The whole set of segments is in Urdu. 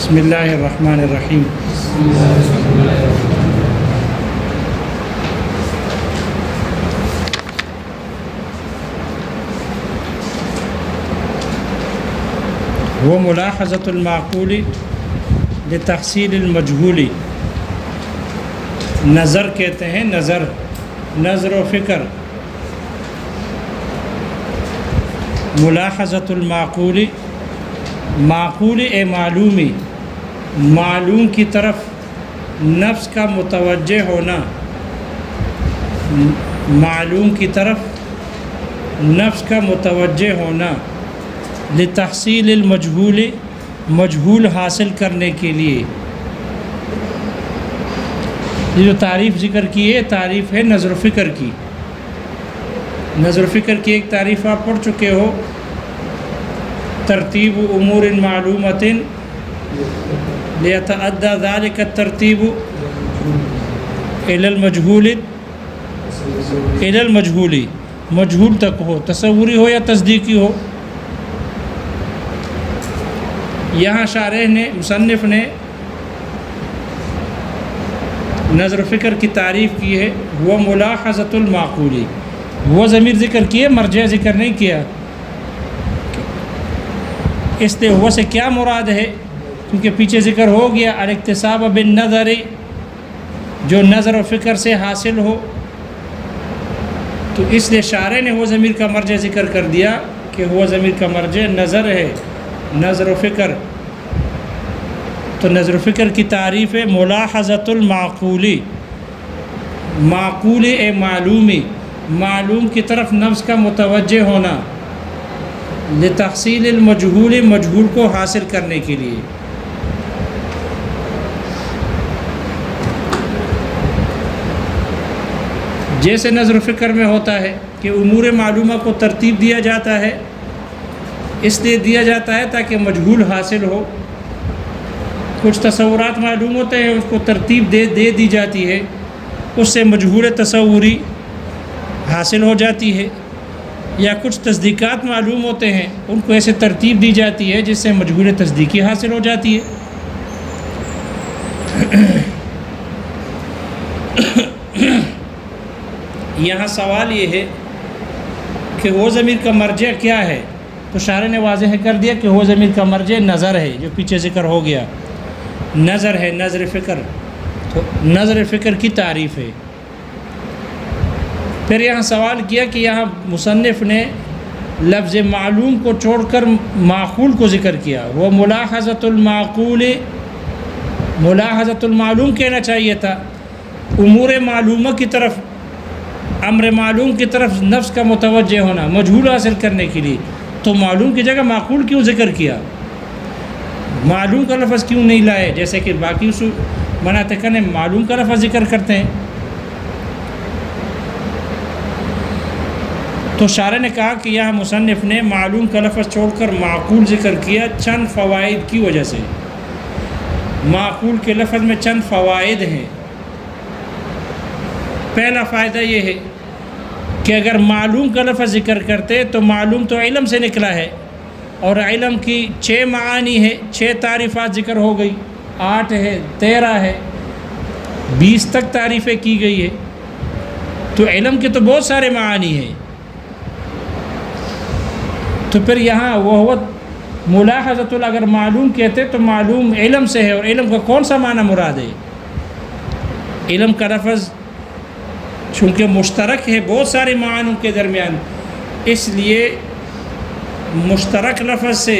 بسم اللہ الرحمن الرحیم۔ وہ ملاحظۃ المعقول لتحصیل المجہول، نظر کہتے ہیں، نظر و فکر۔ ملاحظۃ المعقول، معقول معلومی، معلوم کی طرف نفس کا متوجہ ہونا، معلوم کی طرف نفس کا متوجہ ہونا، لتحصیل المجہول، مجہول حاصل کرنے کے لیے۔ یہ جو تعریف ذکر کی ہے، تعریف ہے نظر و فکر کی۔ نظر و فکر کی ایک تعریف آپ پڑھ چکے ہو، ترتیب امور معلومۃ لیتعدی ذلک الترتیب الی المجہول، الی المجہول، مجہول تک ہو، تصوری ہو یا تصدیقی ہو۔ یہاں شارح نے، مصنف نے نظر و فکر کی تعریف کی ہے، وہ ملاحظۃ المعقول، وہ ضمیر ذکر کیے، مرجع ذکر نہیں کیا۔ اس لیے وہ سے کیا مراد ہے، کیونکہ پیچھے ذکر ہو گیا الاکتساب بالنظر، جو نظر و فکر سے حاصل ہو، تو اس لیے شارح نے وہ ضمیر کا مرجع ذکر کر دیا کہ وہ ضمیر کا مرجع نظر ہے، نظر و فکر۔ تو نظر و فکر کی تعریف ہے ملاحظۃ المعقول، معقول معلومی، معلوم کی طرف نفس کا متوجہ ہونا، لتحصیل المجہول، مجہول کو حاصل کرنے کے لیے۔ جیسے نظر و فکر میں ہوتا ہے کہ امور معلومہ کو ترتیب دیا جاتا ہے، اس لیے دیا جاتا ہے تاکہ مجہول حاصل ہو۔ کچھ تصورات معلوم ہوتے ہیں، اس کو ترتیب دے دی جاتی ہے، اس سے مجہول تصوری حاصل ہو جاتی ہے۔ یا کچھ تصدیقات معلوم ہوتے ہیں، ان کو ایسے ترتیب دی جاتی ہے جس سے مجہول تصدیقی حاصل ہو جاتی ہے۔ یہاں سوال یہ ہے کہ وہ ضمیر کا مرجع کیا ہے، تو شارح نے واضح کر دیا کہ وہ ضمیر کا مرجع نظر ہے، جو پیچھے ذکر ہو گیا، نظر ہے، نظر فکر۔ تو نظر فکر کی تعریف ہے۔ پھر یہاں سوال کیا کہ یہاں مصنف نے لفظ معلوم کو چھوڑ کر معقول کو ذکر کیا، وہ ملاحظۃ المعقول، ملاحظۃ المعلوم کہنا چاہیے تھا، امور معلومہ کی طرف، امر معلوم کی طرف نفس کا متوجہ ہونا، مجہول حاصل کرنے کے لیے۔ تو معلوم کی جگہ معقول کیوں ذکر کیا؟ معلوم کا لفظ کیوں نہیں لائے؟ جیسے کہ باقی مناطق نے معلوم کا لفظ ذکر کرتے ہیں۔ تو شارح نے کہا کہ یہاں مصنف نے معلوم کا لفظ چھوڑ کر معقول ذکر کیا چند فوائد کی وجہ سے۔ معقول کے لفظ میں چند فوائد ہیں۔ پہلا فائدہ یہ ہے کہ اگر معلوم کا لفظ ذکر کرتے تو معلوم تو علم سے نکلا ہے، اور علم کی 6 معانی ہے، 6 تعریفات ذکر ہو گئی، 8 ہے، 13 ہے، 20 تک تعریفیں کی گئی ہے۔ تو علم کے تو بہت سارے معانی ہیں۔ تو پھر یہاں وہ ملاحظۃ، اگر معلوم کہتے تو معلوم علم سے ہے، اور علم کا کون سا معنی مراد ہے؟ علم کا لفظ چونکہ مشترک ہے بہت سارے معنوں کے درمیان، اس لیے مشترک لفظ سے،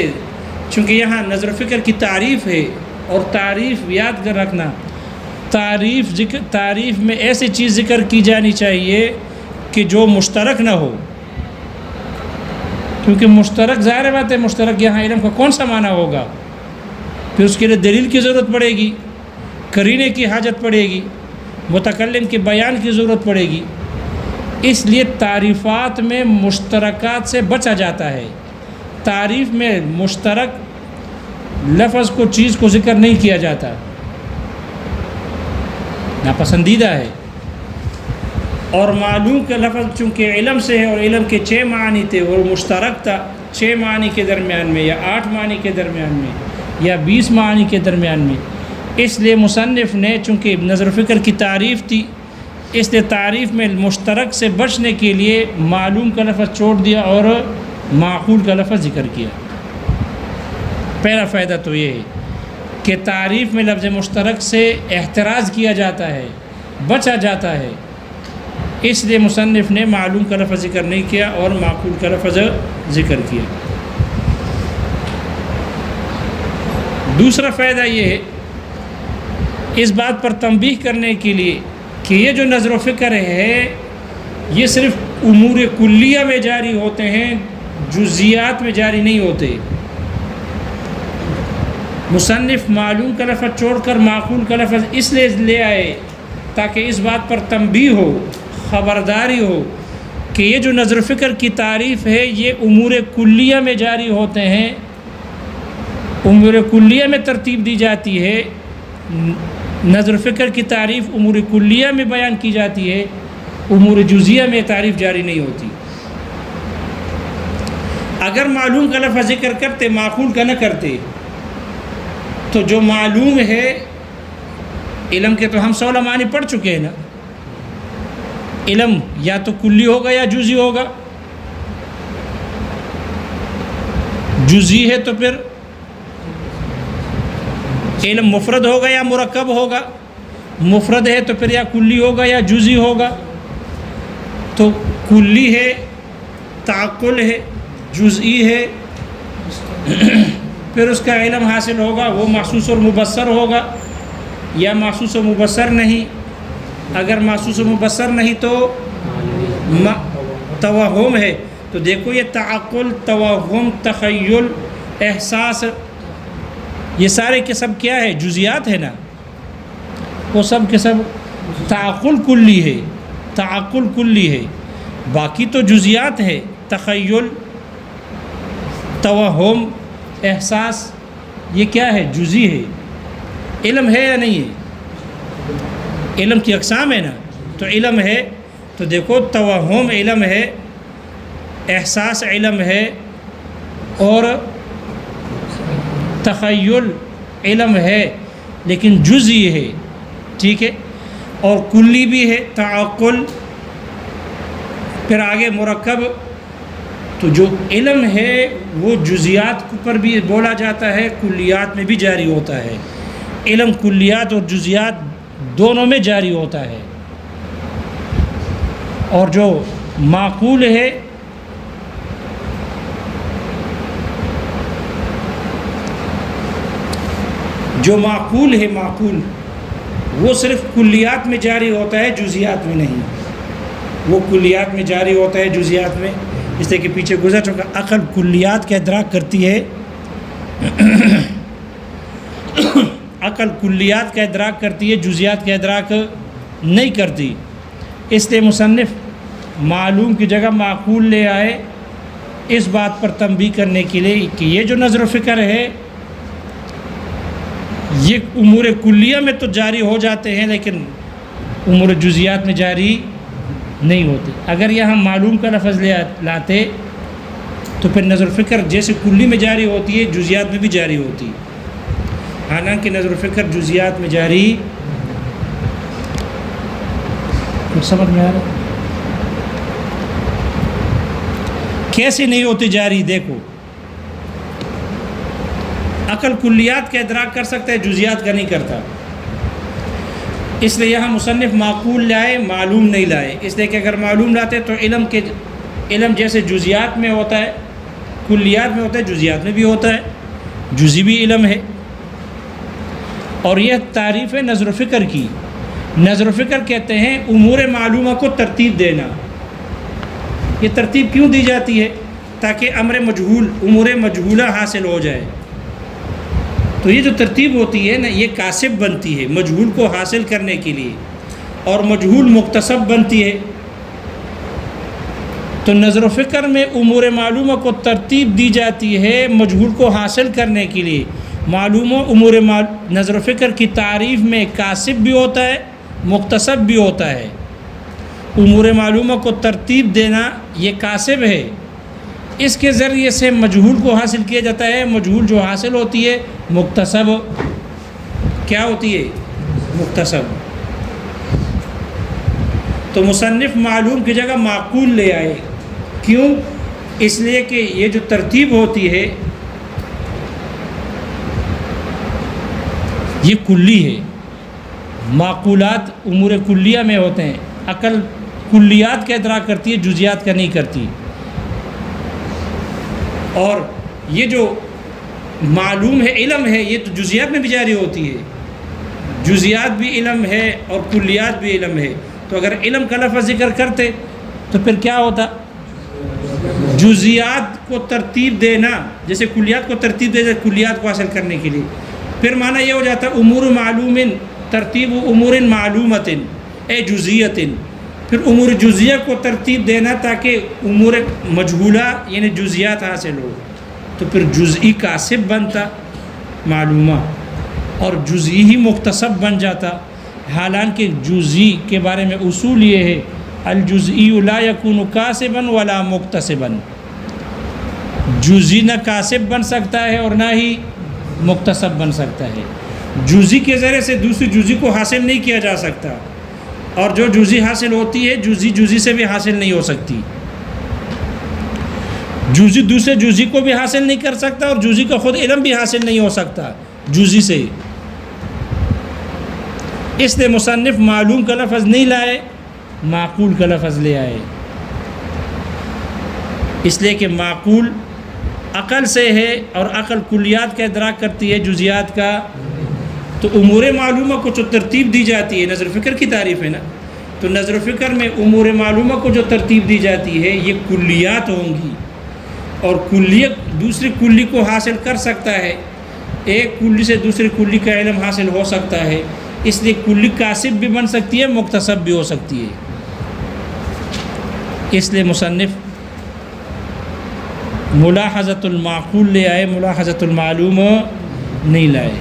چونکہ یہاں نظر و فکر کی تعریف ہے، اور تعریف یاد کر رکھنا، تعریف میں ایسی چیز ذکر کی جانی چاہیے کہ جو مشترک نہ ہو، کیونکہ مشترک، ظاہر بات ہے مشترک یہاں علم کا کون سا معنی ہوگا؟ پھر اس کے لیے دلیل کی ضرورت پڑے گی، قرینے کی حاجت پڑے گی، متکلم کے بیان کی ضرورت پڑے گی۔ اس لیے تعریفات میں مشترکات سے بچا جاتا ہے۔ تعریف میں مشترک لفظ کو، چیز کو ذکر نہیں کیا جاتا، ناپسندیدہ ہے۔ اور معلوم کا لفظ چونکہ علم سے ہے، اور علم کے 6 معنی تھے، وہ مشترک تھا 6 معنی کے درمیان میں یا 8 معنی کے درمیان میں، یا 20 معانی کے درمیان میں۔ اس لیے مصنف نے چونکہ نظر و فکر کی تعریف تھی، اس لیے تعریف میں مشترک سے بچنے کے لیے معلوم کا لفظ چھوڑ دیا اور معقول کا لفظ ذکر کیا۔ پہلا فائدہ تو یہ ہے کہ تعریف میں لفظ مشترک سے احتراز کیا جاتا ہے، بچا جاتا ہے، اس لیے مصنف نے معلوم کا لفظ ذکر نہیں کیا اور معقول کا لفظ ذکر کیا۔ دوسرا فائدہ یہ ہے اس بات پر تنبیہ کرنے کے لیے کہ یہ جو نظر و فکر ہے یہ صرف امور کلیہ میں جاری ہوتے ہیں، جزیات میں جاری نہیں ہوتے۔ مصنف معلوم کا لفظ چھوڑ کر معقول کا لفظ اس لیے لے آئے تاکہ اس بات پر تنبیہ ہو، خبرداری ہو کہ یہ جو نظر و فکر کی تعریف ہے یہ امور کلیہ میں جاری ہوتے ہیں، امور کلیہ میں ترتیب دی جاتی ہے۔ نظر و فکر کی تعریف امور کلیہ میں بیان کی جاتی ہے، امور جزیہ میں تعریف جاری نہیں ہوتی۔ اگر معلوم کا لفظ ذکر کرتے معقول کا نہ کرتے تو جو معلوم ہے علم کے تو ہم 16 معنی پڑھ چکے ہیں نا، علم یا تو کلی ہوگا یا جزی ہوگا۔ جزی ہے تو پھر علم مفرد ہوگا یا مرکب ہوگا، مفرد ہے تو پھر یا کلی ہوگا یا جزی ہوگا۔ تو کلی ہے، تعقل ہے، جزئی ہے، پھر اس کا علم حاصل ہوگا، وہ محسوس اور مبصر ہوگا یا محسوس و مبصر نہیں۔ اگر محسوس و مبصر نہیں تو توہم ہے۔ تو دیکھو یہ تعقل، توہم، تخیل، احساس، یہ سارے کے سب کیا ہے؟ جزیات ہے نا، وہ سب کے سب تعقل کلی ہے، تعقل کلی ہے، باقی تو جزیات ہے، تخیل، توہم، احساس، یہ کیا ہے؟ جزی ہے۔ علم ہے یا نہیں ہے؟ علم کی اقسام ہے نا، تو علم ہے تو دیکھو توہم علم ہے، احساس علم ہے، اور تخیل علم ہے لیکن جزئی ہے، ٹھیک ہے، اور کلی بھی ہے، تعقل، پھر آگے مرکب۔ تو جو علم ہے وہ جزیات پر بھی بولا جاتا ہے، کلیات میں بھی جاری ہوتا ہے۔ علم کلیات اور جزیات دونوں میں جاری ہوتا ہے۔ اور جو معقول ہے معقول وہ صرف کلیات میں جاری ہوتا ہے، جزیات میں نہیں۔ وہ کلیات میں جاری ہوتا ہے، جزیات میں، اس طرح کہ پیچھے گزر چکا۔ عقل کلیات کا ادراک کرتی ہے، عقل کلیات کا ادراک کرتی ہے، جزیات کا ادراک نہیں کرتی۔ اس لیے مصنف معلوم کی جگہ معقول لے آئے اس بات پر تنبیہ کرنے کے لیے کہ یہ جو نظر و فکر ہے یہ امور کلیہ میں تو جاری ہو جاتے ہیں لیکن امور جزیات میں جاری نہیں ہوتے۔ اگر یہاں معلوم کا لفظ لاتے تو پھر نظر و فکر جیسے کلی میں جاری ہوتی ہے جزیات میں بھی جاری ہوتی، حالانکہ نظر و فکر جزیات میں جاری، کچھ سمجھ میں آ رہا؟ کیسے نہیں ہوتی جاری؟ دیکھو عقل کلیات کا ادراک کر سکتا ہے، جزیات کا نہیں کرتا، اس لیے یہاں مصنف معقول لائے، معلوم نہیں لائے۔ اس لیے کہ اگر معلوم لاتے تو علم جیسے جزیات میں ہوتا ہے، کلیات میں ہوتا ہے، جزیات میں بھی ہوتا ہے، جزی بھی علم ہے۔ اور یہ تعریف ہے نظر و فکر کی۔ نظر و فکر کہتے ہیں امور معلومہ کو ترتیب دینا۔ یہ ترتیب کیوں دی جاتی ہے؟ تاکہ امور مجہولہ حاصل ہو جائے۔ تو یہ جو ترتیب ہوتی ہے نا یہ کاسب بنتی ہے مجہول کو حاصل کرنے کے لیے، اور مجہول مکتسب بنتی ہے۔ تو نظر و فکر میں امور معلومہ کو ترتیب دی جاتی ہے مجہول کو حاصل کرنے کے لیے۔ نظر و فکر کی تعریف میں کاسب بھی ہوتا ہے، مکتسب بھی ہوتا ہے۔ امور معلومہ کو ترتیب دینا یہ کاسب ہے، اس کے ذریعے سے مجہول کو حاصل کیا جاتا ہے، مجہول جو حاصل ہوتی ہے مکتسب کیا ہوتی ہے؟ مکتسب. تو مصنف معلوم کی جگہ معقول لے آئے. کیوں؟ اس لیے کہ یہ جو ترتیب ہوتی ہے یہ کلی ہے. معقولات امور کلیہ میں ہوتے ہیں. عقل کلیات کا ادراک کرتی ہے، جزیات کا نہیں کرتی. اور یہ جو معلوم ہے، علم ہے، یہ تو جزیات میں بھی جاری ہوتی ہے. جزیات بھی علم ہے اور کلیات بھی علم ہے. تو اگر علم کا لفظ ذکر کرتے تو پھر کیا ہوتا؟ جزیات کو ترتیب دینا، جیسے کلیات کو ترتیب دے کلیات کو حاصل کرنے کے لیے. پھر معنی یہ ہو جاتا امور معلوم ترتیب امور معلومت اے جزیت. پھر امور جزیہ کو ترتیب دینا تاکہ امور مجہولہ یعنی جزیات حاصل ہو. تو پھر جزئی کاسب بنتا معلومہ اور جزئی ہی مکتسب بن جاتا. حالانکہ جزئی کے بارے میں اصول یہ ہے الجزئی لا یکون کاسبا ولا مکتسبا. جزئی نہ کاسب بن سکتا ہے اور نہ ہی مکتسب بن سکتا ہے. جزئی کے ذریعے سے دوسری جزئی کو حاصل نہیں کیا جا سکتا، اور جو جزئی حاصل ہوتی ہے جزئی سے بھی حاصل نہیں ہو سکتی. جزئی دوسرے جزئی کو بھی حاصل نہیں کر سکتا اور جزئی کا خود علم بھی حاصل نہیں ہو سکتا جزئی سے. اس لیے مصنف معلوم کا لفظ نہیں لائے، معقول کا لفظ لے آئے. اس لیے کہ معقول عقل سے ہے اور عقل کلیات کا ادراک کرتی ہے، جزیات کا. تو امور معلومہ کو جو ترتیب دی جاتی ہے، نظر فکر کی تعریف ہے نا، تو نظر فکر میں امور معلومہ کو جو ترتیب دی جاتی ہے یہ کلیات ہوں گی. اور کلیت دوسری کلی کو حاصل کر سکتا ہے، ایک کلی سے دوسری کلی کا علم حاصل ہو سکتا ہے. اس لیے کلی کاسب بھی بن سکتی ہے، مکتسب بھی ہو سکتی ہے. اس لیے مصنف ملاحظۃ المعقول لے آئے، ملاحظۃ المعلوم نہیں لائے.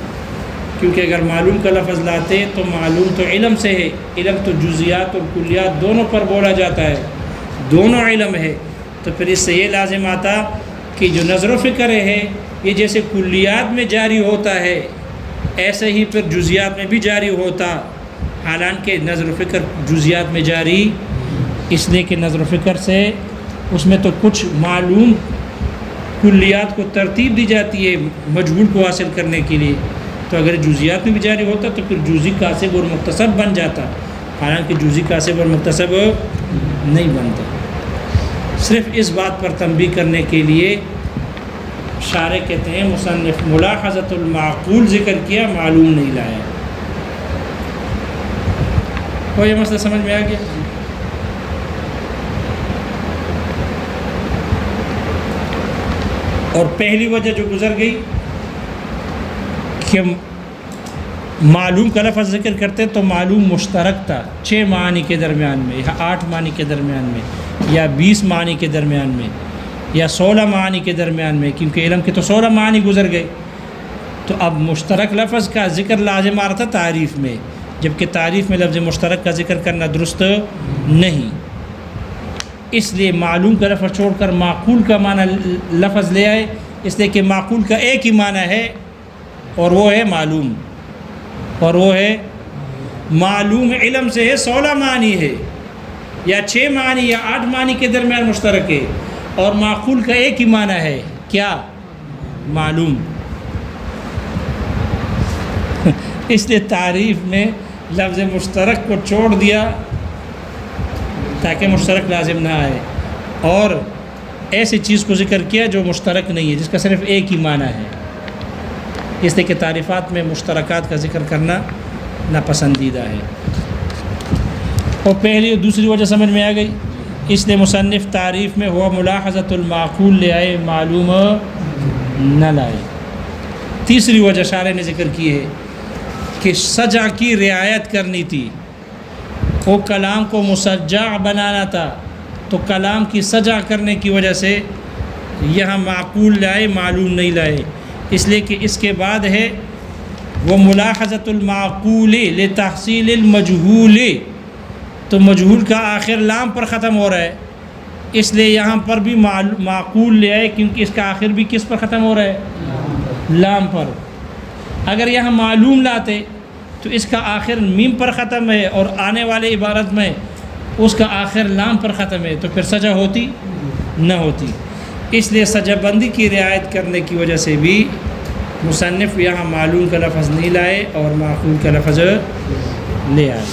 کیونکہ اگر معلوم کا لفظ لاتے تو معلوم تو علم سے ہے، علم تو جزیات اور کلیات دونوں پر بولا جاتا ہے، دونوں علم ہے. تو پھر اس سے یہ لازم آتا کہ جو نظر و فکر ہے یہ جیسے کلیات میں جاری ہوتا ہے ایسے ہی پھر جزیات میں بھی جاری ہوتا. حالانکہ نظر و فکر جزیات میں جاری اس لیے کہ نظر و فکر سے اس میں تو کچھ معلوم کلیات کو ترتیب دی جاتی ہے مجہول کو حاصل کرنے کے لیے. تو اگر جزیات میں بھی جاری ہوتا تو پھر جزئی کاسب اور مکتسب بن جاتا. حالانکہ جزئی کاسب اور مکتسب نہیں بنتا. صرف اس بات پر تنبیہ کرنے کے لیے شارح کہتے ہیں مصنف ملاحظۃ المعقول ذکر کیا، معلوم نہیں لایا. تو یہ مسئلہ سمجھ میں آ گیا؟ اور پہلی وجہ جو گزر گئی کہ معلوم کا لفظ ذکر کرتے تو معلوم مشترک تھا 6 معنی کے درمیان میں یا 8 معنی کے درمیان میں یا 20 معنی کے درمیان میں یا 16 معنی کے درمیان میں، کیونکہ علم کے تو 16 معنی گزر گئے. تو اب مشترک لفظ کا ذکر لازم آ رہا تھا تعریف میں، جبکہ تعریف میں لفظ مشترک کا ذکر کرنا درست نہیں. اس لیے معلوم کا لفظ چھوڑ کر معقول کا معنی لفظ لے آئے. اس لیے کہ معقول کا ایک ہی معنی ہے اور وہ ہے معلوم، اور وہ ہے معلوم. علم سے ہے 16 معنی ہے یا 6 معنی یا 8 معنی کے درمیان مشترک ہے، اور معقول کا ایک ہی معنی ہے کیا؟ معلوم. اس لیے تعریف میں لفظ مشترک کو چھوڑ دیا تاکہ مشترک لازم نہ آئے، اور ایسی چیز کو ذکر کیا جو مشترک نہیں ہے، جس کا صرف ایک ہی معنی ہے. اس لیے کہ تعریفات میں مشترکات کا ذکر کرنا ناپسندیدہ ہے. اور پہلی اور دوسری وجہ سمجھ میں آ گئی. اس لیے مصنف تعریف میں ہوا ملاحظۃ المعقول لے آئے، معلوم نہ لائے. تیسری وجہ شارح نے ذکر کی ہے کہ سجع کی رعایت کرنی تھی. وہ کلام کو مسجع بنانا تھا، تو کلام کی سجع کرنے کی وجہ سے یہاں معقول لائے، معلوم نہیں لائے. اس لیے کہ اس کے بعد ہے وہ ملاحظۃ المعقول لتحصیل المجہول، تو مجہول کا آخر لام پر ختم ہو رہا ہے، اس لیے یہاں پر بھی معقول لے آئے، کیونکہ اس کا آخر بھی کس پر ختم ہو رہا ہے؟ لام پر. اگر یہاں معلوم لاتے تو اس کا آخر میم پر ختم ہے اور آنے والے عبارت میں اس کا آخر لام پر ختم ہے، تو پھر سجا ہوتی نہ ہوتی۔ اس لیے سجا بندی کی رعایت کرنے کی وجہ سے بھی مصنف یہاں معلوم کا لفظ نہیں لائے اور معقول کا لفظ لے آئے۔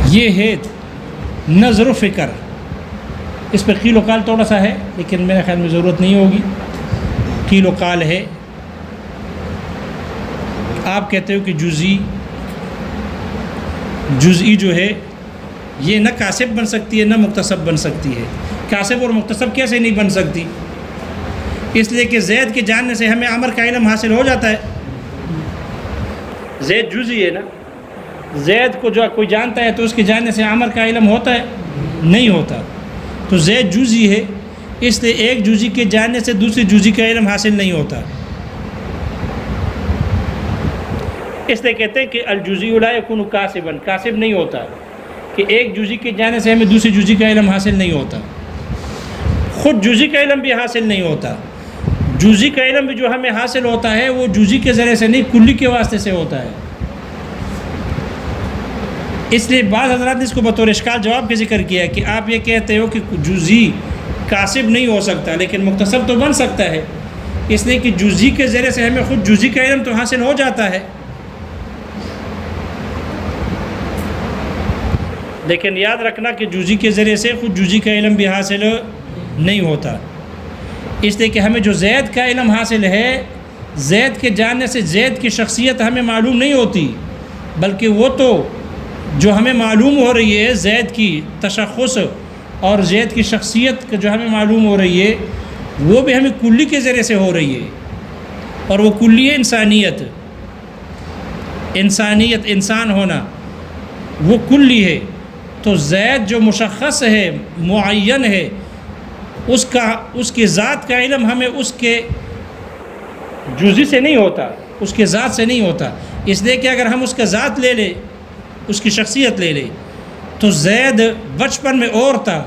یہ ہے نظر و فکر، اس پہ قیل و قال تھوڑا سا ہے لیکن میرے خیال میں ضرورت نہیں ہوگی۔ قیل و قال ہے، آپ کہتے ہو کہ جزئی جو ہے یہ نہ کاسب بن سکتی ہے نہ مکتسب بن سکتی ہے۔ کاسب اور مکتسب کیسے نہیں بن سکتی؟ اس لیے کہ زید کے جاننے سے ہمیں امر کا علم حاصل ہو جاتا ہے۔ زید جزئی ہے نا، زید کو جو کوئی جانتا ہے تو اس کے جاننے سے امر کا علم ہوتا ہے؟ نہیں ہوتا۔ تو زید جزئی ہے، اس لیے ایک جزئی کے جاننے سے دوسری جزئی کا علم حاصل نہیں ہوتا۔ اس لیے کہتے ہیں کہ الجزئی لا یکون کاسبا، کاسب نہیں ہوتا کہ ایک جزئی کے جاننے سے ہمیں دوسری جزئی کا علم حاصل نہیں ہوتا۔ خود جزئی کا علم بھی حاصل نہیں ہوتا۔ جزئی کا علم بھی جو ہمیں حاصل ہوتا ہے وہ جزئی کے ذریعے سے نہیں، کلی کے واسطے سے ہوتا ہے۔ اس لیے بعض حضرات نے اس کو بطور اشکال جواب کے ذکر کیا کہ آپ یہ کہتے ہو کہ جزئی کاسب نہیں ہو سکتا لیکن مکتسب تو بن سکتا ہے، اس لیے کہ جزئی کے ذریعے سے ہمیں خود جزئی کا علم تو حاصل ہو جاتا ہے۔ لیکن یاد رکھنا کہ جزئی کے ذریعے سے خود جزئی کا علم بھی حاصل نہیں ہوتا، اس لیے کہ ہمیں جو زید کا علم حاصل ہے، زید کے جاننے سے زید کی شخصیت ہمیں معلوم نہیں ہوتی، بلکہ وہ تو جو ہمیں معلوم ہو رہی ہے زید کی تشخص اور زید کی شخصیت جو ہمیں معلوم ہو رہی ہے وہ بھی ہمیں کلی کے ذریعے سے ہو رہی ہے، اور وہ کلی ہے انسانیت۔ انسان ہونا وہ کلی ہے۔ تو زید جو مشخص ہے، معین ہے، اس کی ذات کا علم ہمیں اس کے جزئی سے نہیں ہوتا، اس کے ذات سے نہیں ہوتا۔ اس لیے کہ اگر ہم اس کا ذات لے لیں، اس کی شخصیت لے لیں، تو زید بچپن میں اور تھا،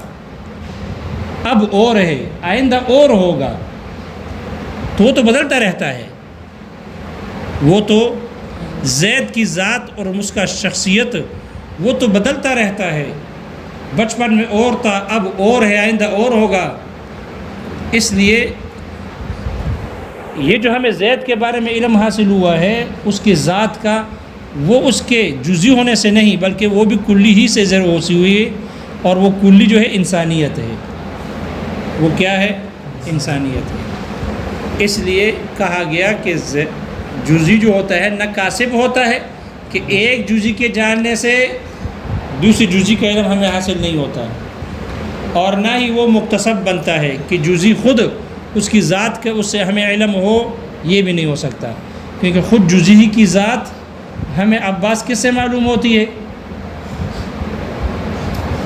اب اور ہے، آئندہ اور ہوگا، تو وہ تو بدلتا رہتا ہے۔ وہ تو زید کی ذات اور اس کا شخصیت وہ تو بدلتا رہتا ہے۔ بچپن میں اور تھا، اب اور ہے، آئندہ اور ہوگا۔ اس لیے یہ جو ہمیں زید کے بارے میں علم حاصل ہوا ہے اس کی ذات کا، وہ اس کے جزئی ہونے سے نہیں بلکہ وہ بھی کلی ہی سے ضرور ہوئی ہوئی ہے، اور وہ کلی جو ہے انسانیت ہے۔ وہ کیا ہے؟ انسانیت ہے۔ اس لیے کہا گیا کہ جزئی جو ہوتا ہے نہ کاسب ہوتا ہے کہ ایک جزئی کے جاننے سے دوسری جزئی کا علم ہمیں حاصل نہیں ہوتا، اور نہ ہی وہ مکتسب بنتا ہے کہ جزئی خود اس کی ذات کے اس سے ہمیں علم ہو، یہ بھی نہیں ہو سکتا، کیونکہ خود جزئی کی ذات ہمیں عباس کس سے معلوم ہوتی ہے؟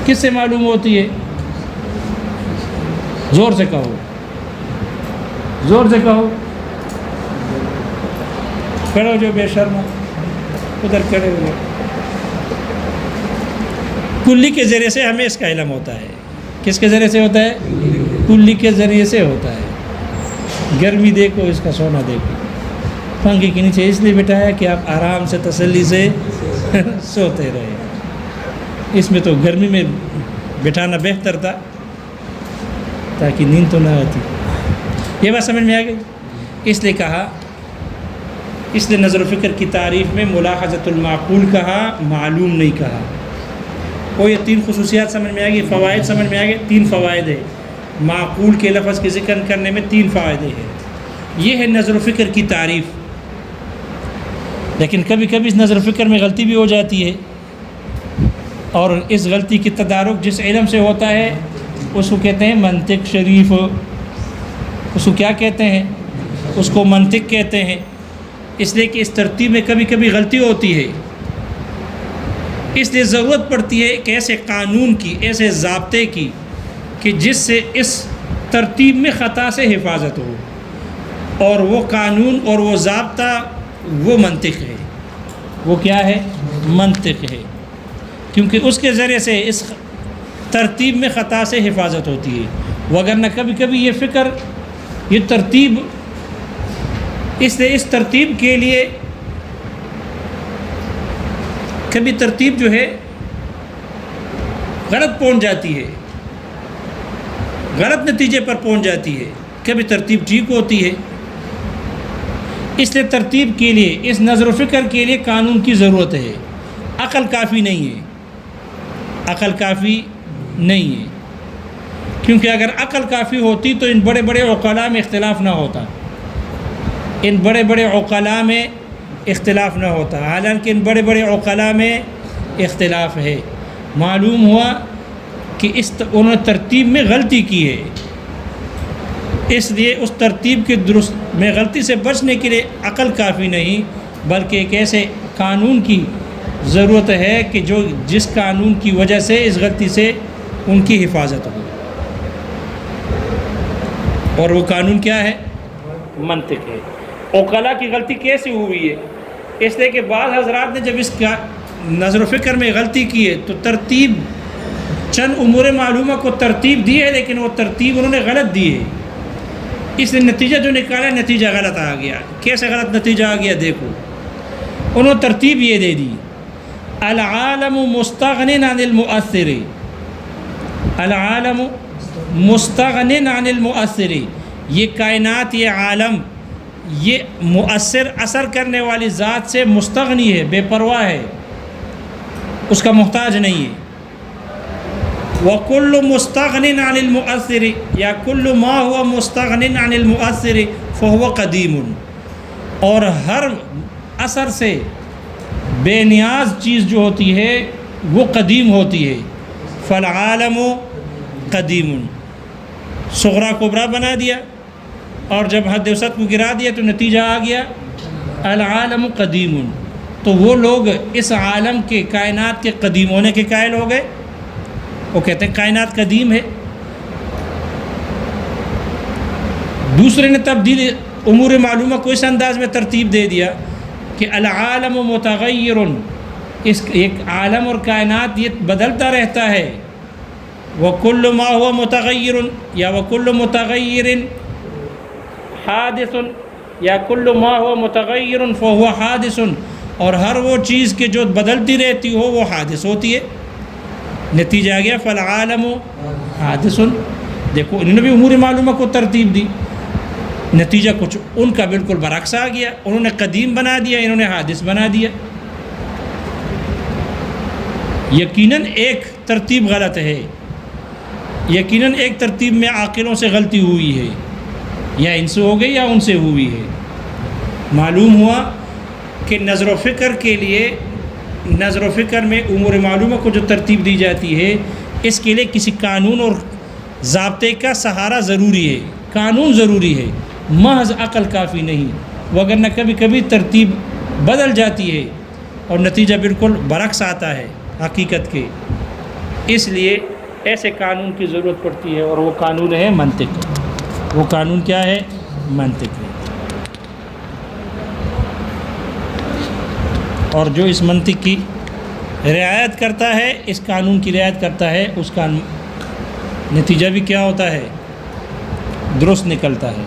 کس سے معلوم ہوتی ہے؟ زور سے کہو، زور سے کہو، کھڑے جو بے شرم ادھر کھڑے ہوئے۔ کلی کے ذریعے سے ہمیں اس کا علم ہوتا ہے۔ کس کے ذریعے سے ہوتا ہے؟ کلی کے ذریعے سے ہوتا ہے۔ گرمی دیکھو، اس کا سونا دیکھو، پنکھے کے نیچے اس لیے بٹھایا کہ آپ آرام سے تسلی سے سوتے رہے۔ اس میں تو گرمی میں بٹھانا بہتر تھا تاکہ نیند تو نہ آتی۔ یہ بات سمجھ میں آ گئی؟ اس لیے کہا، اس لیے نظر و فکر کی تعریف میں ملاحظۃ المعقول کہا، معلوم نہیں کہا۔ وہ یہ تین خصوصیات سمجھ میں آ گئی، فوائد سمجھ میں آ گئے۔ تین فوائد ہیں معقول کے لفظ کے ذکر کرنے میں، تین فائدے ہیں۔ یہ ہے نظر و فکر کی تعریف۔ لیکن کبھی کبھی اس نظر و فکر میں غلطی بھی ہو جاتی ہے، اور اس غلطی کی تدارک جس علم سے ہوتا ہے اس کو کہتے ہیں منطق شریف۔ اس کو کیا کہتے ہیں؟ اس کو منطق کہتے ہیں۔ اس لیے کہ اس ترتیب میں کبھی کبھی غلطی ہوتی ہے، اس لیے ضرورت پڑتی ہے ایک ایسے قانون کی، ایسے ضابطے کی کہ جس سے اس ترتیب میں خطا سے حفاظت ہو۔ اور وہ قانون اور وہ ضابطہ وہ منطق ہے. وہ کیا ہے؟ منطق ہے، کیونکہ اس کے ذریعے سے اس ترتیب میں خطا سے حفاظت ہوتی ہے. وگرنہ کبھی کبھی یہ فکر، یہ ترتیب، اس ترتیب کے لیے کبھی ترتیب جو ہے غلط پہنچ جاتی ہے، غلط نتیجے پر پہنچ جاتی ہے، کبھی ترتیب ٹھیک ہوتی ہے. اس لیے ترتیب کے لیے، اس نظر و فکر کے لیے قانون کی ضرورت ہے. عقل کافی نہیں ہے، عقل کافی نہیں ہے، کیونکہ اگر عقل کافی ہوتی تو ان بڑے بڑے عقلاء میں اختلاف نہ ہوتا، ان بڑے بڑے عقلاء میں اختلاف نہ ہوتا. حالانکہ ان بڑے بڑے عقلاء میں اختلاف ہے. معلوم ہوا کہ انہوں نے ترتیب میں غلطی کی ہے، اس لیے اس ترتیب کے درست میں غلطی سے بچنے کے لیے عقل کافی نہیں، بلکہ ایک ایسے قانون کی ضرورت ہے کہ جس قانون کی وجہ سے اس غلطی سے ان کی حفاظت ہو. اور وہ قانون کیا ہے؟ منطق ہے. عقلاء کی غلطی کیسے ہوئی ہے؟ اس لیے کہ بعض حضرات نے جب اس کا نظر و فکر میں غلطی کی ہے تو ترتیب، چند امور معلومہ کو ترتیب دی ہے، لیکن وہ ترتیب انہوں نے غلط دی ہے. اس لیے نتیجہ جو نکالا، نتیجہ غلط آ گیا. کیسے غلط نتیجہ آ گیا؟ دیکھو، انہوں نے ترتیب یہ دے دی: العالم مستغن عن المؤثر. العالم مستغن عن المؤثر، یہ کائنات، یہ عالم، یہ مؤثر، اثر کرنے والی ذات سے مستغنی ہے، بے پرواہ ہے، اس کا محتاج نہیں ہے. وَكُلُّ مُسْتَغْنٍ عَنِ الْمُؤَثِّرِ، یا کل ما ہوا مستغن عن المؤثر فهو قدیم. اور ہر اثر سے بے نیاز چیز جو ہوتی ہے وہ قدیم ہوتی ہے. فالعالم قدیم، صغرا کبرا بنا دیا، اور جب حد وسط کو گرا دیا تو نتیجہ آ گیا العالم قدیم. تو وہ لوگ اس عالم کے، کائنات کے قدیم ہونے کے قائل ہو گئے. وہ کہتے ہیں کائنات قدیم ہے. دوسرے نے تبدیل امور معلومہ کو اس انداز میں ترتیب دے دیا کہ العالم متغیر، اس ایک عالم اور کائنات یہ بدلتا رہتا ہے. وَكُلُّ مَا هُوَ مُتَغَيِّرٌ، یا وَكُلُّ مُتَغَيِّرٍ حادث، یا کل ما هو متغیر فهو حادث، اور ہر وہ چیز کے جو بدلتی رہتی ہو وہ حادث ہوتی ہے. نتیجہ آ گیا فالعالم حادث. دیکھو انہوں نے بھی امور معلومہ کو ترتیب دی، نتیجہ کچھ ان کا بالکل برعکس آ گیا. انہوں نے قدیم بنا دیا، انہوں نے حادث بنا دیا. یقیناً ایک ترتیب غلط ہے، یقیناً ایک ترتیب میں عاقلوں سے غلطی ہوئی ہے، یا ان سے ہو گئی یا ان سے ہوئی ہے. معلوم ہوا کہ نظر و فکر کے لیے، نظر و فکر میں امور معلومہ کو جو ترتیب دی جاتی ہے، اس کے لیے کسی قانون اور ضابطے کا سہارا ضروری ہے. قانون ضروری ہے، محض عقل کافی نہیں. وگرنہ کبھی کبھی ترتیب بدل جاتی ہے اور نتیجہ بالکل برعکس آتا ہے حقیقت کے. اس لیے ایسے قانون کی ضرورت پڑتی ہے، اور وہ قانون ہے منطق. وہ قانون کیا ہے؟ منطق ہے. اور جو اس منطق کی رعایت کرتا ہے، اس قانون کی رعایت کرتا ہے، اس کا نتیجہ بھی کیا ہوتا ہے؟ درست نکلتا ہے.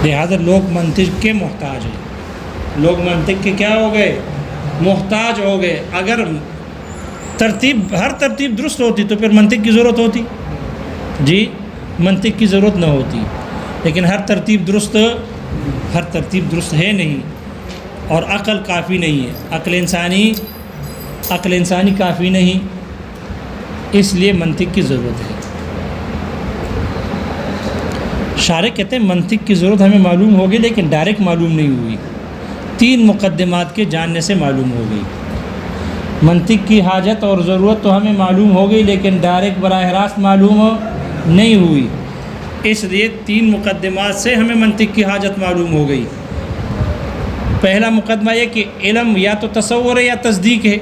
لہذا لوگ منطق کے محتاج ہیں. لوگ منطق کے کیا ہو گئے؟ محتاج ہو گئے. اگر ہر ترتیب درست ہوتی تو پھر منطق کی ضرورت ہوتی؟ جی، منطق کی ضرورت نہ ہوتی. لیکن ہر ترتیب درست ہے نہیں، اور عقل کافی نہیں ہے. عقل انسانی کافی نہیں، اس لیے منطق کی ضرورت ہے. شارح کہتے ہیں منطق کی ضرورت ہمیں معلوم ہوگی، لیکن ڈائریکٹ معلوم نہیں ہوئی. 3 مقدمات کے جاننے سے معلوم ہو گئی. منطق کی حاجت اور ضرورت تو ہمیں معلوم ہو گئی، لیکن ڈائریکٹ براہ راست معلوم نہیں ہوئی. اس لیے 3 مقدمات سے ہمیں منطق کی حاجت معلوم ہو گئی۔ پہلا مقدمہ یہ کہ علم یا تو تصور ہے یا تصدیق ہے،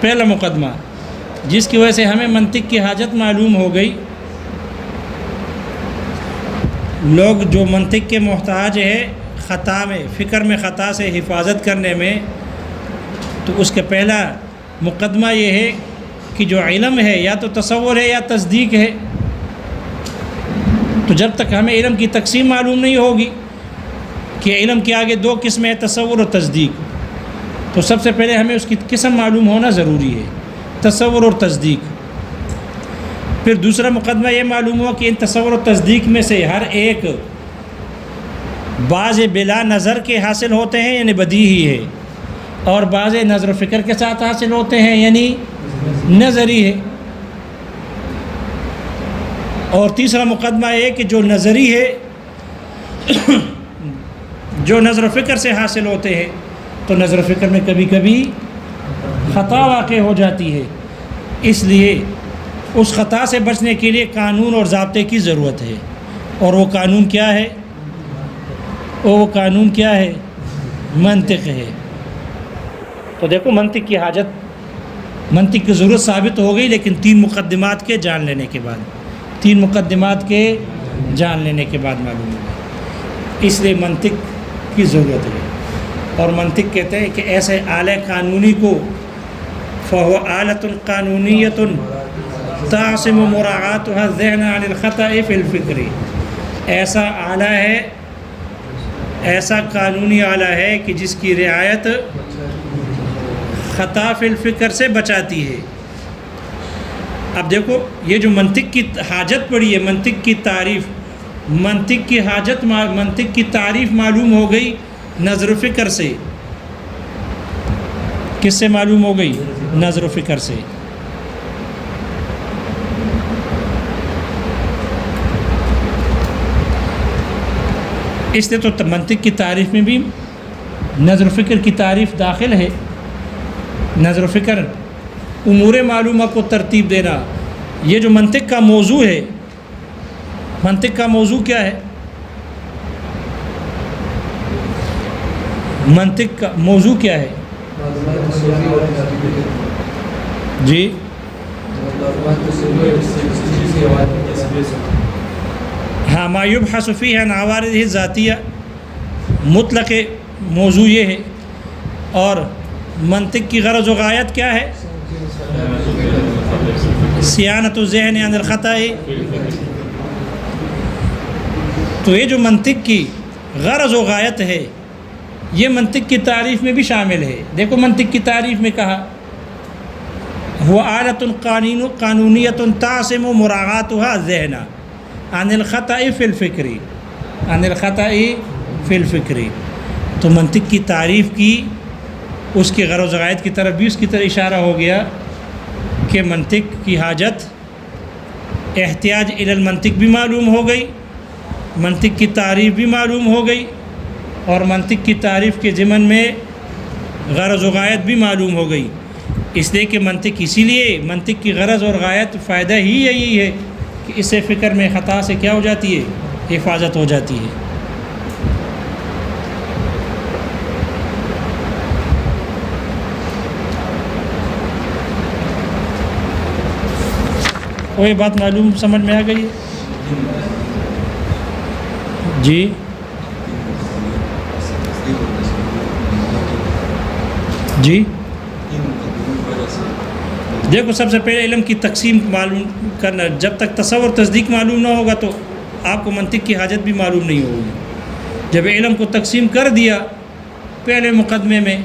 پہلا مقدمہ جس کی وجہ سے ہمیں منطق کی حاجت معلوم ہو گئی۔ لوگ جو منطق کے محتاج ہے خطا میں، فکر میں خطا سے حفاظت کرنے میں، تو اس کا پہلا مقدمہ یہ ہے کہ جو علم ہے یا تو تصور ہے یا تصدیق ہے۔ تو جب تک ہمیں علم کی تقسیم معلوم نہیں ہوگی کہ علم کے آگے 2 قسمیں ہیں، تصور اور تصدیق، تو سب سے پہلے ہمیں اس کی قسم معلوم ہونا ضروری ہے، تصور اور تصدیق۔ پھر دوسرا مقدمہ یہ معلوم ہوا کہ ان تصور و تصدیق میں سے ہر ایک بعض بلا نظر کے حاصل ہوتے ہیں یعنی بدیہی ہے، اور بعض نظر و فکر کے ساتھ حاصل ہوتے ہیں یعنی نظری ہے۔ اور تیسرا مقدمہ یہ کہ جو نظری ہے جو نظر و فکر سے حاصل ہوتے ہیں، تو نظر و فکر میں کبھی کبھی خطا واقع ہو جاتی ہے، اس لیے اس خطا سے بچنے کے لیے قانون اور ضابطے کی ضرورت ہے۔ اور وہ قانون کیا ہے؟ وہ قانون کیا ہے؟ منطق ہے۔ تو دیکھو منطق کی حاجت، منطق کی ضرورت ثابت ہو گئی، لیکن 3 مقدمات کے جان لینے کے بعد، 3 مقدمات کے جان لینے کے بعد معلوم ہوگا۔ اس لیے منطق کی ضرورت ہے۔ اور منطق کہتے ہیں کہ ایسے آلہ قانونی کو فَهُوَ آلَةٌ قانونیۃ تعصم مراعاتها الذہن عن الخطأ فی الفکر، ایسا آلہ ہے، ایسا قانونی آلہ ہے کہ جس کی رعایت خطا فی الفکر سے بچاتی ہے۔ اب دیکھو یہ جو منطق کی حاجت پڑی ہے، منطق کی تعریف، منطق کی حاجت، منطق کی تعریف معلوم ہو گئی نظر و فکر سے۔ کس سے معلوم ہو گئی؟ نظر و فکر سے۔ اس لیے تو منطق کی تعریف میں بھی نظر و فکر کی تعریف داخل ہے۔ نظر و فکر امور معلومہ کو ترتیب دینا، یہ جو منطق کا موضوع ہے، منطق کا موضوع کیا ہے؟ منطق کا موضوع کیا ہے؟ جی ہاں، ما یبحث فیہ عن عوارضہ الذاتیہ، مطلق موضوع یہ ہے۔ اور منطق کی غرض و غایت کیا ہے؟ صیانۃ الذہن عن الخطأ۔ تو یہ جو منطق کی غرض و غایت ہے، یہ منطق کی تعریف میں بھی شامل ہے۔ دیکھو منطق کی تعریف میں کہا وہ آلۃ قانونیۃ تعصم مراعاتها الذہن عن الخطأ فی الفکر، عن الخطأ فی الفکر۔ تو منطق کی تعریف کی، اس کی غرض و غایت کی طرف بھی اس کی طرح اشارہ ہو گیا کہ منطق کی حاجت، احتیاج الی المنطق بھی معلوم ہو گئی، منطق کی تعریف بھی معلوم ہو گئی، اور منطق کی تعریف کے ضمن میں غرض و غایت بھی معلوم ہو گئی۔ اس لیے کہ منطق، اسی لیے منطق کی غرض اور غایت فائدہ ہی یہی ہے کہ اس سے فکر میں خطا سے کیا ہو جاتی ہے؟ حفاظت ہو جاتی ہے۔ کوئی بات معلوم سمجھ میں آ گئی ہے؟ جی جی دیکھو، سب سے پہلے علم کی تقسیم معلوم کرنا۔ جب تک تصور تصدیق معلوم نہ ہوگا تو آپ کو منطق کی حاجت بھی معلوم نہیں ہوگی۔ جب علم کو تقسیم کر دیا پہلے مقدمے میں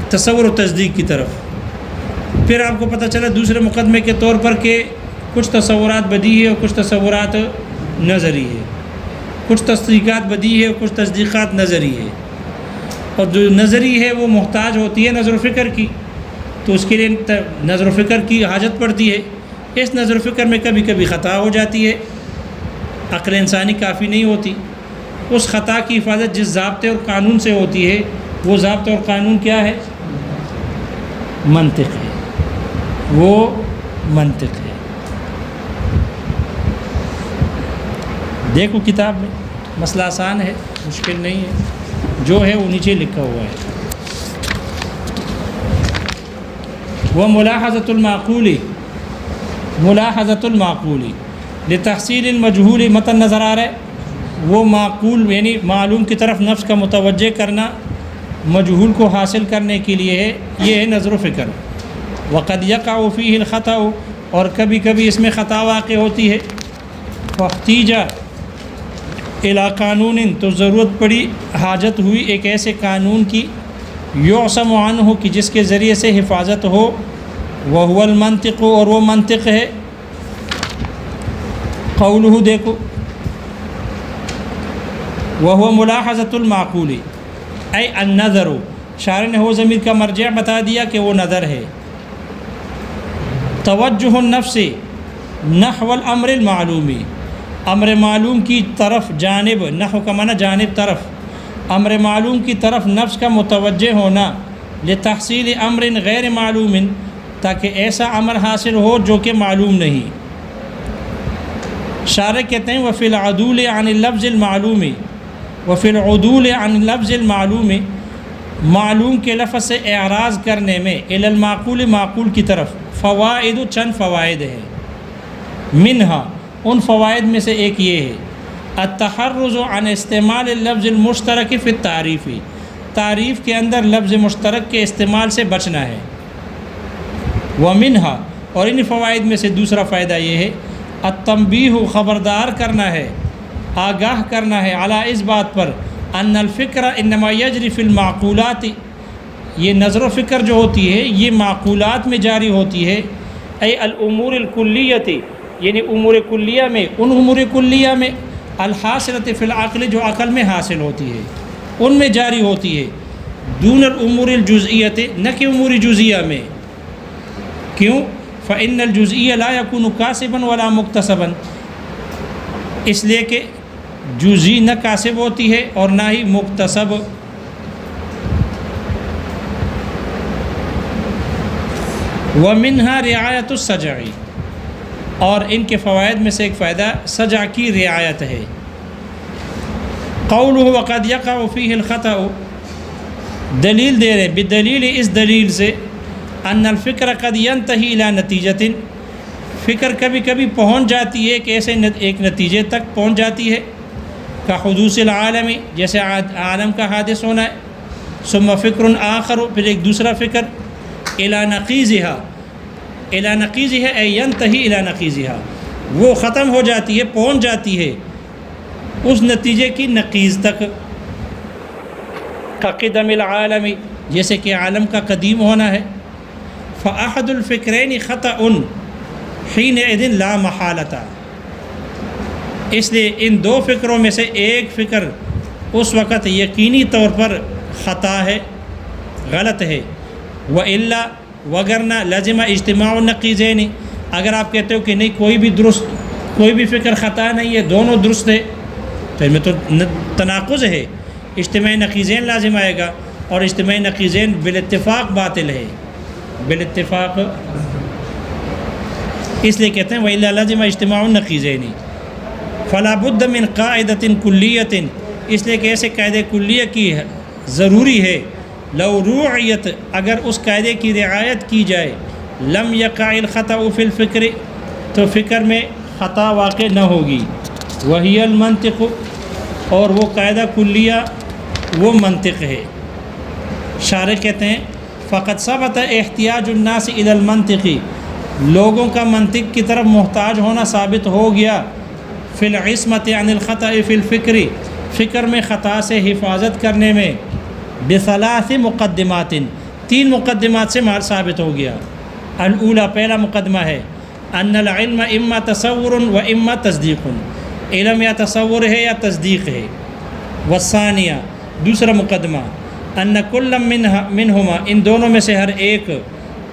تصور و تصدیق کی طرف، پھر آپ کو پتہ چلا دوسرے مقدمے کے طور پر کہ کچھ تصورات بدیہی ہے اور کچھ تصورات نظری ہے، کچھ تصدیقات بدیہی ہے اور کچھ تصدیقات نظری ہے۔ اور جو نظری ہے وہ محتاج ہوتی ہے نظر و فکر کی، تو اس کے لیے نظر و فکر کی حاجت پڑتی ہے۔ اس نظر و فکر میں کبھی کبھی خطا ہو جاتی ہے، عقل انسانی کافی نہیں ہوتی۔ اس خطا کی حفاظت جس ضابطے اور قانون سے ہوتی ہے، وہ ضابطہ اور قانون کیا ہے؟ منطق ہے، وہ منطق ہے۔ دیکھو کتاب میں، مسئلہ آسان ہے، مشکل نہیں ہے، جو ہے وہ نیچے لکھا ہوا ہے۔ وہ ملاحظۃ المعقولی، ملاحظۃ المعقولی لتحصیل المجہول، متن نظر آ رہا ہے، وہ معقول یعنی معلوم کی طرف نفس کا متوجہ کرنا مجہول کو حاصل کرنے کے لیے ہے، یہ ہے نظر و فکر۔ وقد یقع فیہ الخطأ، اور کبھی کبھی اس میں خطا واقع ہوتی ہے۔ فاحتیج الی قانون، تو ضرورت پڑی، حاجت ہوئی ایک ایسے قانون کی، یعصم عنہ، کہ جس کے ذریعے سے حفاظت ہو، وہو المنطق، اور وہ منطق ہے۔ قولہ، دیکھو، وہو ملاحظۃ المعقول ای النظر، شارح نے وہ ضمیر کا مرجع بتا دیا کہ وہ نظر ہے۔ توجہ النفس نحو الامر المعلوم، امر معلوم کی طرف جانب، نحو کا معنی جانب، طرف، امر معلوم کی طرف نفس کا متوجہ ہونا، لتحصیل امر غیر معلوم، تاکہ ایسا امر حاصل ہو جو کہ معلوم نہیں۔ شارح کہتے ہیں وفی العدول عن اللفظ المعلوم، وفی العدول عن اللفظ المعلوم، معلوم کے لفظ سے اعراض کرنے میں، الی المعقول، معقول کی طرف، فوائد، چند فوائد ہیں۔ منہا، ان فوائد میں سے ایک یہ ہے، التحرز عن استعمال اللفظ المشترک فی التعریف، تعریف کے اندر لفظ مشترک کے استعمال سے بچنا ہے۔ ومنہا، اور ان فوائد میں سے دوسرا فائدہ یہ ہے، التنبیہ، خبردار کرنا ہے، آگاہ کرنا ہے، علی اس بات پر، ان الفکر انما یجری فی المعقولات، یہ نظر و فکر جو ہوتی ہے یہ معقولات میں جاری ہوتی ہے، ای الامور الکلیت، یعنی امور کلیہ میں، ان امور کلیہ میں، الحاصلۃ فی العقل، جو عقل میں حاصل ہوتی ہے، ان میں جاری ہوتی ہے، دون الامور الجزئیت، نہ کہ امور جزئیہ میں۔ کیوں؟ فإن الجزئیہ لا یکون کاسبا ولا مکتسبا، اس لیے کہ جزئی نہ کاسب ہوتی ہے اور نہ ہی مکتسب۔ ومنہا رعایت السجع، اور ان کے فوائد میں سے ایک فائدہ سجع کی رعایت ہے۔ قولہ وقد یقع فیہ الخطأ، دلیل دے رہے، بدلیل، اس دلیل سے، ان الفکر قد ینتہی الی نتیجۃ، فکر کبھی کبھی پہنچ جاتی ہے کہ ایسے ایک نتیجے تک پہنچ جاتی ہے، کا حدوث العالم، جیسے عالم کا حادث ہونا ہے، ثم فکر آخر، پھر ایک دوسرا فکر، الی نقیضہا، الی نقیضہا ای ینتہی الی نقیضہا، وہ ختم ہو جاتی ہے، پہنچ جاتی ہے اس نتیجے کی نقیض تک، کا قدم العالم، جیسے کہ عالم کا قدیم ہونا ہے۔ فأحد الفکرین خطأ حینئذ لا محالۃ، اس لیے ان دو فکروں میں سے ایک فکر اس وقت یقینی طور پر خطا ہے، غلط ہے۔ وإلا، وگرنہ، لازم اجتماع النقیضین، اگر آپ کہتے ہو کہ نہیں کوئی بھی درست، کوئی بھی فکر خطا نہیں ہے، دونوں درست ہے، تو ان میں تو تناقض ہے، اجتماع نقیضین لازم آئے گا، اور اجتماع نقیضین بالاتفاق باطل ہے، بالاتفاق، اس لیے کہتے ہیں وإلا لازم اجتماع النقیضین۔ فلا بد من قاعدۃ کلیۃ، اس لیے کہ ایسے قاعدے کلیہ کی ضروری ہے، لو روعیت، اگر اس قاعدے کی رعایت کی جائے، لم یقع الخطأ فی الفکر، تو فکر میں خطا واقع نہ ہوگی، وہی المنطق، اور وہ قاعدہ کلیہ وہ منطق ہے۔ شارح کہتے ہیں فقط ثبت احتیاج الناس الی المنطق، لوگوں کا منطق کی طرف محتاج ہونا ثابت ہو گیا، فی العصمت عن الخطأ فی الفکر، فکر میں خطا سے حفاظت کرنے میں، بثلاث مقدمات، 3 مقدمات سے ثابت ہو گیا۔ الاولی، پہلا مقدمہ ہے، ان العلم اما تصور و اما تصدیق، علم یا تصور ہے یا تصدیق ہے۔ والثانیہ، دوسرا مقدمہ، ان کل منہما، ان دونوں میں سے ہر ایک،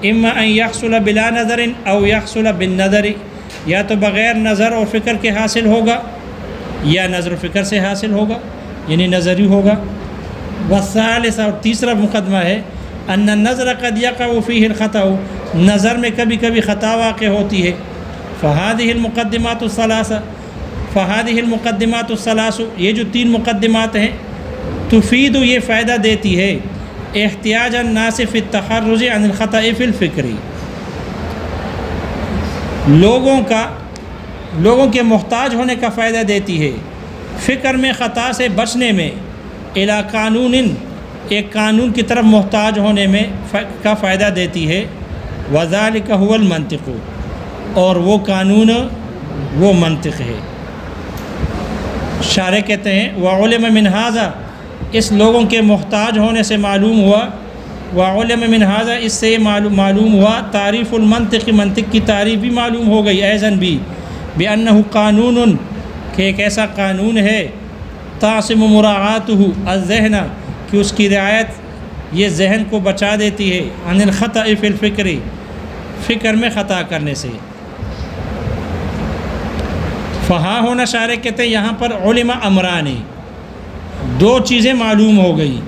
اما ان یحصل بلا نظر او یحصل بالنظر، یا تو بغیر نظر اور فکر کے حاصل ہوگا یا نظر و فکر سے حاصل ہوگا، یعنی نظری ہوگا۔ والثالث، اور تیسرا مقدمہ ہے، ان النظر قد یقع فیہ الخطأ، نظر میں کبھی کبھی خطا واقع ہوتی ہے۔ فہذہ المقدمات الثلاثہ، فہذہ المقدمات الثلاث، یہ جو 3 مقدمات ہیں، تفید، یہ فائدہ دیتی ہے احتیاج الناس فی التحرز عن الخطأ فی الفکری، لوگوں کے محتاج ہونے کا فائدہ دیتی ہے فکر میں خطا سے بچنے میں، الی قانون، ایک قانون کی طرف محتاج ہونے میں کا فائدہ دیتی ہے، وذالک هو المنطق، اور وہ قانون وہ منطق ہے۔ شارح کہتے ہیں وعلم من ھذا، اس لوگوں کے محتاج ہونے سے معلوم ہوا، وعلم من ھذا، اس سے معلوم ہوا، تعریف المنطق، منطق کی تعریف بھی معلوم ہو گئی، ایضاً بھی بأنہ قانون، کہ ایک ایسا قانون ہے، تعصم مراعاتہ الذہن، کہ اس کی رعایت یہ ذہن کو بچا دیتی ہے، عن الخطأ فی الفکر، فکر میں خطا کرنے سے۔ فہاں ہونا، شارح کہتے ہیں یہاں پر علم امرانی، 2 چیزیں معلوم ہو گئی،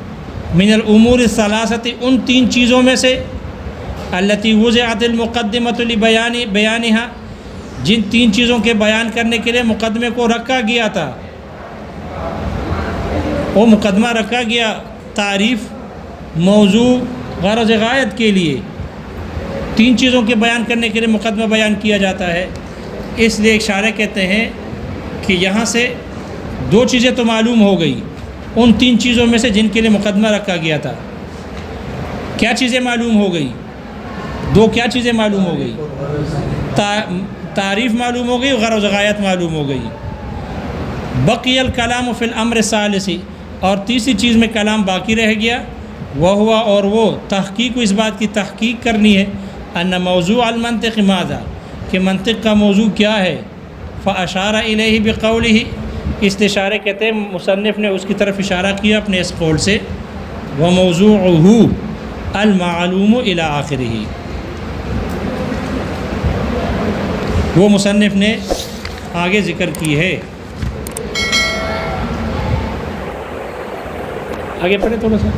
من الامور الثلاثۃ، ان 3 چیزوں میں سے، التی وضعت المقدمۃ لبیانها، جن 3 چیزوں کے بیان کرنے کے لیے مقدمے کو رکھا گیا تھا، وہ مقدمہ رکھا گیا تعریف، موضوع، غرض، غایت کے لیے، 3 چیزوں کے بیان کرنے کے لیے مقدمہ بیان کیا جاتا ہے۔ اس لیے ایک شارح کہتے ہیں کہ یہاں سے 2 چیزیں تو معلوم ہو گئی ان 3 چیزوں میں سے جن کے لیے مقدمہ رکھا گیا تھا۔ کیا چیزیں معلوم ہو گئی؟ 2 کیا چیزیں معلوم ہو گئی؟ تعریف معلوم ہو گئی، غرض و غایت معلوم ہو گئی۔ بقی الکلام فی الامر الثالث، اور تیسری چیز میں کلام باقی رہ گیا، وہ ہوا، اور وہ تحقیق، اس بات کی تحقیق کرنی ہے، ان موضوع المنطق ماذا، کہ منطق کا موضوع کیا ہے، فاشار الیہ بقولہ، اس لیے شارح کہتے ہیں مصنف نے اس کی طرف اشارہ کیا اپنے اس قول سے، وموضوعہ المعلوم الی آخرہ، وہ مصنف نے آگے ذکر کی ہے۔ آگے پڑھیں تھوڑا سا۔